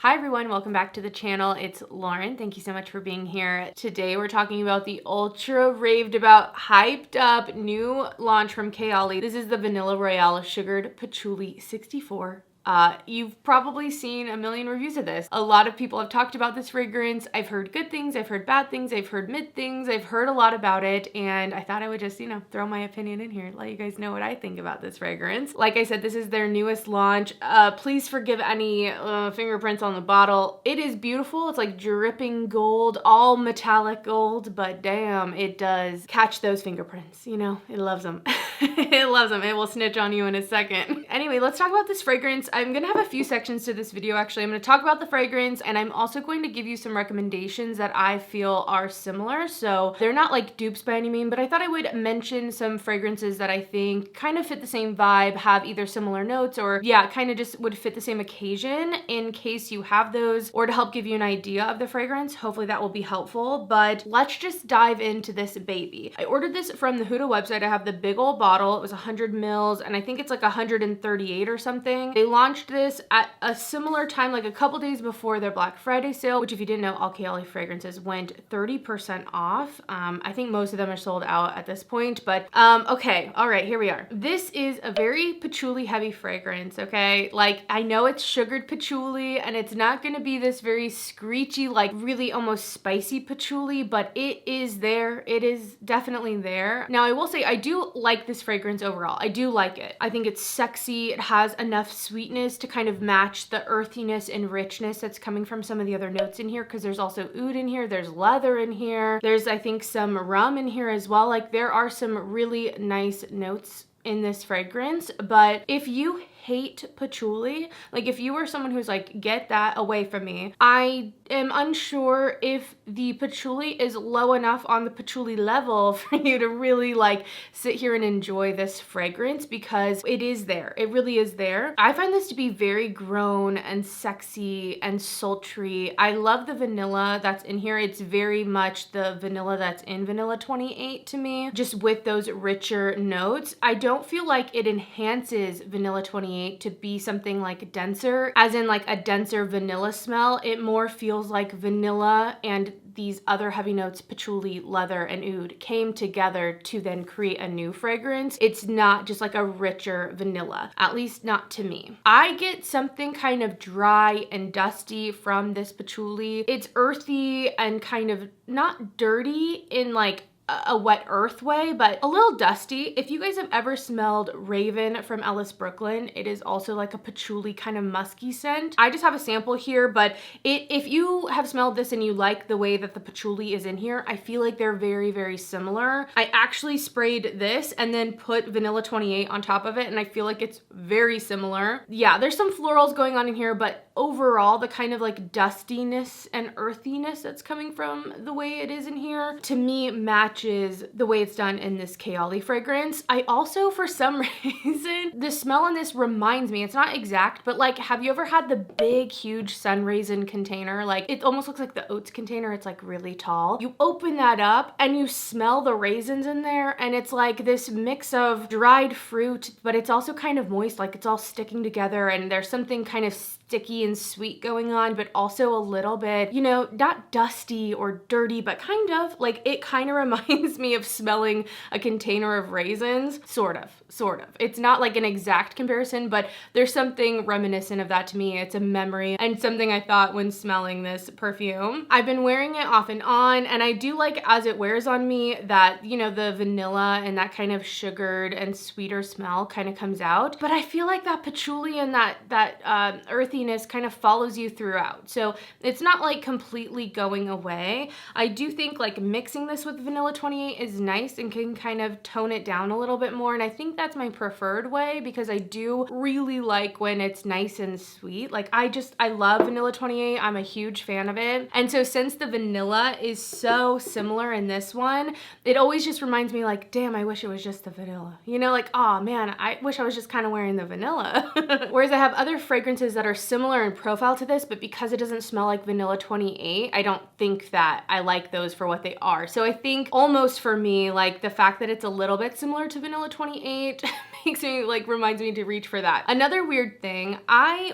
Hi everyone, welcome back to the channel. It's Lauren. Thank you so much for being here. Today we're talking about the ultra raved about, hyped up new launch from Kayali. This is the Vanilla Royale Sugared Patchouli 64. You've probably seen a million reviews of this. A lot of people have talked about this fragrance. I've heard good things, I've heard bad things, I've heard mid things, I've heard a lot about it, and I thought I would just, throw my opinion in here, let you guys know what I think about this fragrance. Like I said, this is their newest launch. Please forgive any fingerprints on the bottle. It is beautiful. It's like dripping gold, all metallic gold, but damn, it does catch those fingerprints, it loves them. It loves them. It will snitch on you in a second. Anyway, let's talk about this fragrance. I'm gonna have a few sections to this video actually. I'm gonna talk about the fragrance and I'm also going to give you some recommendations that I feel are similar. So they're not like dupes by any means, but I thought I would mention some fragrances that I think kind of fit the same vibe, have either similar notes or kind of just would fit the same occasion in case you have those, or to help give you an idea of the fragrance. Hopefully that will be helpful, but let's just dive into this baby. I ordered this from the Huda website. I have the big old bottle. It was 100 mils and I think it's like 138 or something. They launched this at a similar time, like a couple days before their Black Friday sale, which if you didn't know, all Kayali fragrances went 30% off. I think most of them are sold out at this point, but okay, all right, here we are. This is a very patchouli heavy fragrance, okay? Like I know it's sugared patchouli and it's not gonna be this very screechy, like really almost spicy patchouli, but it is there. It is definitely there. Now I will say I do like this fragrance overall. I do like it. I think it's sexy. It has enough sweetness to kind of match the earthiness and richness that's coming from some of the other notes in here, because there's also oud in here, there's leather in here, there's I think some rum in here as well. Like there are some really nice notes in this fragrance, but if you hate patchouli, like if you are someone who's like, get that away from me, I am unsure if the patchouli is low enough on the patchouli level for you to really like sit here and enjoy this fragrance, because it is there. It really is there. I find this to be very grown and sexy and sultry. I love the vanilla that's in here. It's very much the vanilla that's in Vanilla 28 to me, just with those richer notes. I don't feel like it enhances Vanilla 28 to be something like denser, as in like a denser vanilla smell. It more feels like vanilla and these other heavy notes, patchouli, leather, and oud, came together to then create a new fragrance. It's not just like a richer vanilla, at least not to me. I get something kind of dry and dusty from this patchouli. It's earthy and kind of not dirty in like a wet earth way, but a little dusty. If you guys have ever smelled Raven from Ellis Brooklyn, it is also like a patchouli kind of musky scent. I just have a sample here, but if you have smelled this and you like the way that the patchouli is in here, I feel like they're very, very similar. I actually sprayed this and then put Vanilla 28 on top of it, and I feel like it's very similar. Yeah, there's some florals going on in here, but overall, the kind of like dustiness and earthiness that's coming from the way it is in here, to me, matches the way it's done in this Kayali fragrance. I also, for some reason, the smell in this reminds me, it's not exact, but like, have you ever had the big, huge sun raisin container? Like, it almost looks like the oats container. It's like really tall. You open that up and you smell the raisins in there, and it's like this mix of dried fruit, but it's also kind of moist, like it's all sticking together, and there's something kind of sticky and sweet going on, but also a little bit, not dusty or dirty, but kind of like, it kind of reminds me of smelling a container of raisins, sort of. It's not like an exact comparison, but there's something reminiscent of that to me. It's a memory and something I thought when smelling this perfume. I've been wearing it off and on, and I do like as it wears on me that, the vanilla and that kind of sugared and sweeter smell kind of comes out, but I feel like that patchouli and that earthiness kind of follows you throughout. So it's not like completely going away. I do think like mixing this with Vanilla 28 is nice and can kind of tone it down a little bit more, and I think that's my preferred way, because I do really like when it's nice and sweet. Like I love Vanilla 28. I'm a huge fan of it. And so since the vanilla is so similar in this one, it always just reminds me like, damn, I wish it was just the vanilla. Like, oh man, I wish I was just kind of wearing the vanilla. Whereas I have other fragrances that are similar in profile to this, but because it doesn't smell like Vanilla 28, I don't think that I like those for what they are. So I think almost for me, like the fact that it's a little bit similar to Vanilla 28 makes me like, reminds me to reach for that. Another weird thing,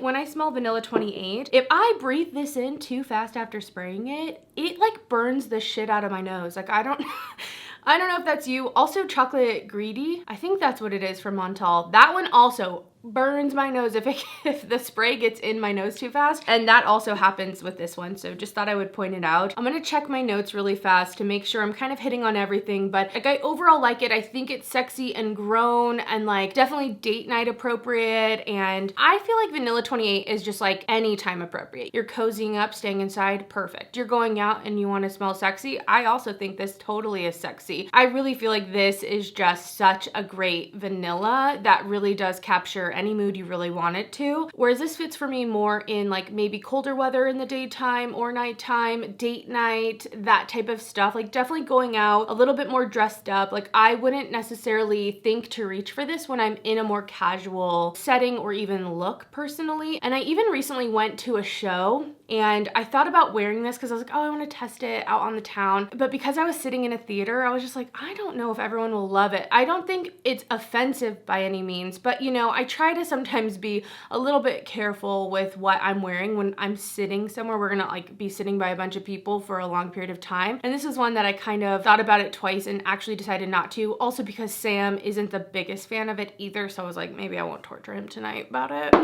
when I smell Vanilla 28, if I breathe this in too fast after spraying it, it like burns the shit out of my nose. Like I don't know if that's you. Also Chocolate Greedy, I think that's what it is from Montal. That one also burns my nose if the spray gets in my nose too fast, and that also happens with this one, so just thought I would point it out. I'm gonna check my notes really fast to make sure I'm kind of hitting on everything, but like I overall like it. I think it's sexy and grown and like definitely date night appropriate, and I feel like Vanilla 28 is just like anytime appropriate. You're cozying up, staying inside, perfect. You're going out and you want to smell sexy, I also think this totally is sexy. I really feel like this is just such a great vanilla that really does capture any mood you really want it to. Whereas this fits for me more in like maybe colder weather in the daytime or nighttime, date night, that type of stuff. Like definitely going out a little bit more dressed up. Like I wouldn't necessarily think to reach for this when I'm in a more casual setting or even look personally. And I even recently went to a show and I thought about wearing this because I was like, oh, I want to test it out on the town. But because I was sitting in a theater, I was just like, I don't know if everyone will love it. I don't think it's offensive by any means, but you know, I try to sometimes be a little bit careful with what I'm wearing when I'm sitting somewhere. We're gonna like be sitting by a bunch of people for a long period of time. And this is one that I kind of thought about it twice and actually decided not to. Also because Sam isn't the biggest fan of it either. So I was like, maybe I won't torture him tonight about it.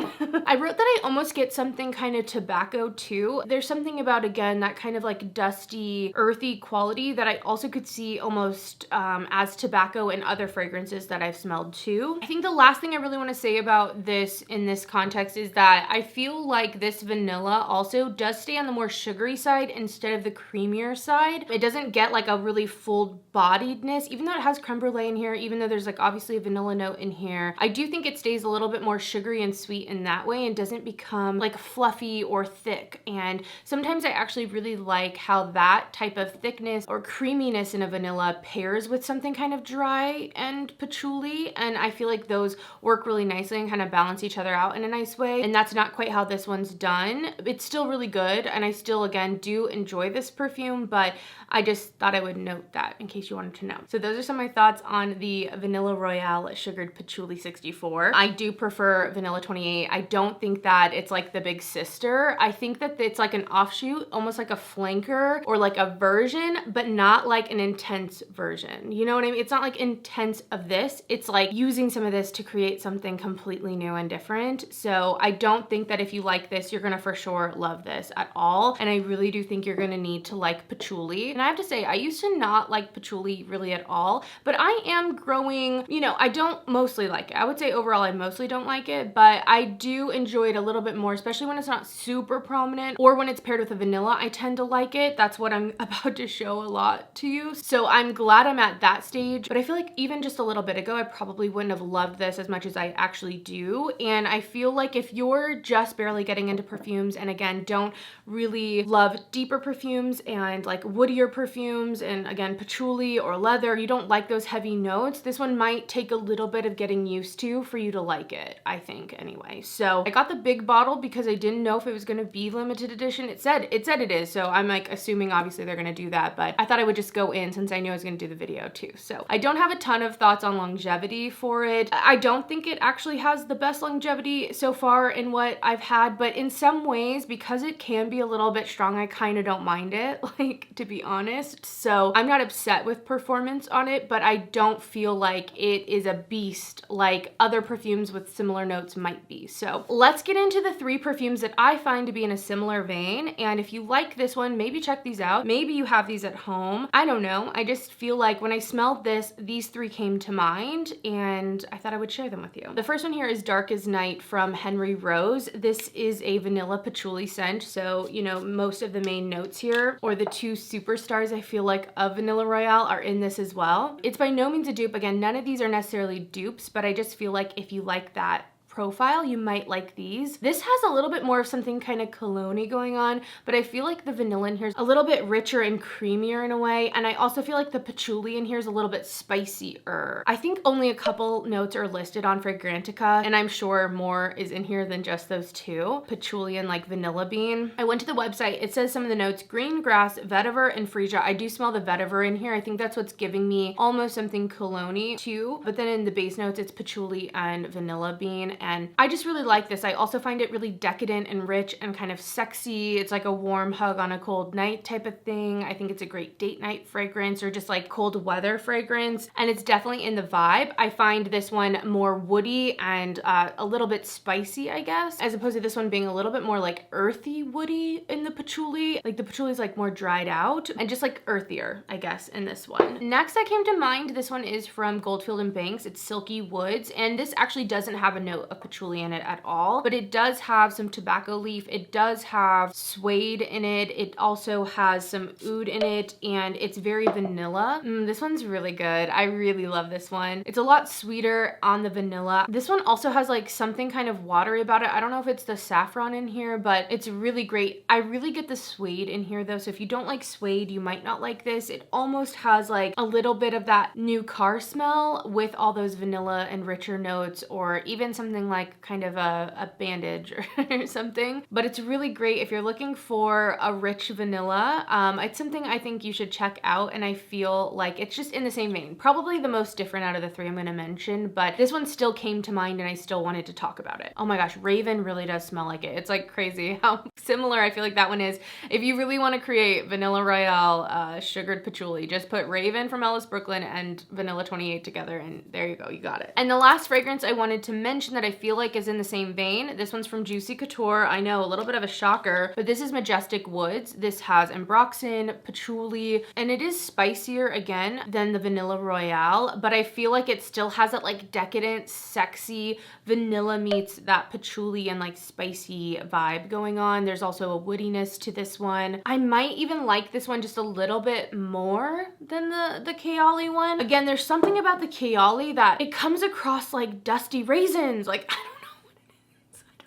I wrote that I almost get something kind of tobacco too. There's something about, again, that kind of like dusty, earthy quality that I also could see almost as tobacco in other fragrances that I've smelled too. I think the last thing I really want to say about this in this context is that I feel like this vanilla also does stay on the more sugary side instead of the creamier side. It doesn't get like a really full bodiedness, even though it has creme brulee in here, even though there's like obviously a vanilla note in here. I do think it stays a little bit more sugary and sweet in that way and doesn't become like fluffy or thick. And sometimes I actually really like how that type of thickness or creaminess in a vanilla pairs with something kind of dry and patchouli, and I feel like those work really nicely and kind of balance each other out in a nice way. And that's not quite how this one's done. It's still really good, and I still, again, do enjoy this perfume, but I just thought I would note that in case you wanted to know. So those are some of my thoughts on the Vanilla Royale Sugared Patchouli 64. I do prefer Vanilla 28. I don't think that it's like the big sister. I think that it's like an offshoot, almost like a flanker or like a version, but not like an intense version. You know what I mean? It's not like intense of this. It's like using some of this to create something completely new and different. So I don't think that if you like this, you're gonna for sure love this at all. And I really do think you're gonna need to like patchouli. And I have to say, I used to not like patchouli really at all, but I am growing, you know, I don't mostly like it. I would say overall, I mostly don't like it, but I do enjoy it a little bit more, especially when it's not super prominent or when it's paired with a vanilla. I tend to like it. That's what I'm about to show a lot to you. So I'm glad I'm at that stage, but I feel like even just a little bit ago, I probably wouldn't have loved this as much as I actually do. And I feel like if you're just barely getting into perfumes and again, don't really love deeper perfumes and like woodier perfumes and again, patchouli or leather, you don't like those heavy notes, this one might take a little bit of getting used to for you to like it, I think anyway. So I got the big bottle because I didn't know if it was gonna be limited edition. It said it is, so I'm like assuming obviously they're gonna do that, but I thought I would just go in since I knew I was gonna do the video too. So I don't have a ton of thoughts on longevity for it. I don't think it actually has the best longevity so far in what I've had, but in some ways, because it can be a little bit strong, I kind of don't mind it, like, to be honest. So I'm not upset with performance on it, but I don't feel like it is a beast like other perfumes with similar notes might be. So let's get into the 3 perfumes that I find to be in a similar vein. And if you like this one, maybe check these out. Maybe you have these at home. I don't know. I just feel like when I smelled this, these 3 came to mind and I thought I would share them with you. The first one here is Dark as Night from Henry Rose. This is a vanilla patchouli scent. So, you know, most of the main notes here, or the 2 superstars I feel like of Vanilla Royale, are in this as well. It's by no means a dupe. Again, none of these are necessarily dupes, but I just feel like if you like that profile, you might like these. This has a little bit more of something kind of cologne-y going on, but I feel like the vanilla in here is a little bit richer and creamier in a way, and I also feel like the patchouli in here is a little bit spicier. I think only a couple notes are listed on Fragrantica, and I'm sure more is in here than just those two. Patchouli and like vanilla bean. I went to the website, it says some of the notes, green grass, vetiver, and freesia. I do smell the vetiver in here. I think that's what's giving me almost something cologne-y too, but then in the base notes, it's patchouli and vanilla bean, and I just really like this. I also find it really decadent and rich and kind of sexy. It's like a warm hug on a cold night type of thing. I think it's a great date night fragrance or just like cold weather fragrance, and it's definitely in the vibe. I find this one more woody and a little bit spicy, I guess, as opposed to this one being a little bit more like earthy woody in the patchouli. Like the patchouli is like more dried out and just like earthier, I guess, in this one. Next that came to mind, this one is from Goldfield and Banks. It's Silky Woods, and this actually doesn't have a note of patchouli in it at all, but it does have some tobacco leaf. It does have suede in it. It also has some oud in it, and it's very vanilla. This one's really good. I really love this one. It's a lot sweeter on the vanilla. This one also has like something kind of watery about it. I don't know if it's the saffron in here, but it's really great. I really get the suede in here though, so if you don't like suede, you might not like this. It almost has like a little bit of that new car smell with all those vanilla and richer notes, or even something like kind of a bandage or something. But it's really great if you're looking for a rich vanilla. It's something I think you should check out, and I feel like it's just in the same vein. Probably the most different out of the three I'm gonna mention, but this one still came to mind and I still wanted to talk about it. Oh my gosh, Raven really does smell like it. It's like crazy how similar I feel like that one is. If you really want to create Vanilla Royale Sugared Patchouli, just put Raven from Ellis Brooklyn and Vanilla 28 together, and there you go, you got it. And the last fragrance I wanted to mention that I feel like is in the same vein, this one's from Juicy Couture. I know, a little bit of a shocker, but this is Majestic Woods. This has ambroxan, patchouli, and it is spicier again than the Vanilla Royale, but I feel like it still has that like decadent, sexy vanilla meets that patchouli and like spicy vibe going on. There's also a woodiness to this one. I might even like this one just a little bit more than the Kayali one. Again, there's something about the Kayali that it comes across like dusty raisins. Like,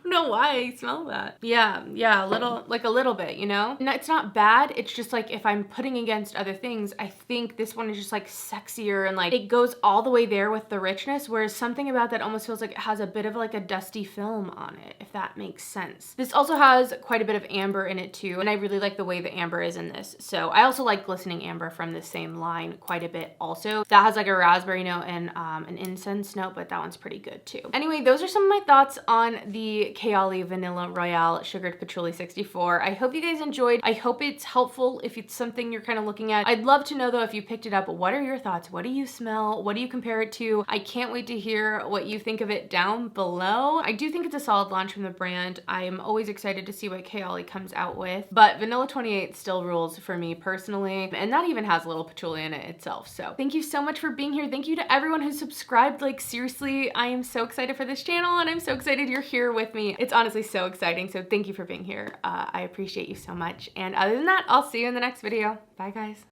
I don't know why I smell that. Yeah, a little bit, you know? And it's not bad. It's just like if I'm putting against other things, I think this one is just like sexier and like it goes all the way there with the richness, whereas something about that almost feels like it has a bit of like a dusty film on it, if that makes sense. This also has quite a bit of amber in it too, and I really like the way the amber is in this. So I also like glistening amber from the same line quite a bit also. That has like a raspberry note and an incense note, but that one's pretty good too. Anyway, those are some of my thoughts on the Kayali Vanilla Royale Sugared Patchouli 64. I hope you guys enjoyed. I hope it's helpful if it's something you're kind of looking at. I'd love to know though if you picked it up. What are your thoughts? What do you smell? What do you compare it to? I can't wait to hear what you think of it down below. I do think it's a solid launch from the brand. I am always excited to see what Kayali comes out with, but Vanilla 28 still rules for me personally, and that even has a little patchouli in it itself. So thank you so much for being here. Thank you to everyone who subscribed. Like seriously, I am so excited for this channel, and I'm so excited you're here with me. It's honestly so exciting. So thank you for being here. I appreciate you so much. And other than that, I'll see you in the next video. Bye guys.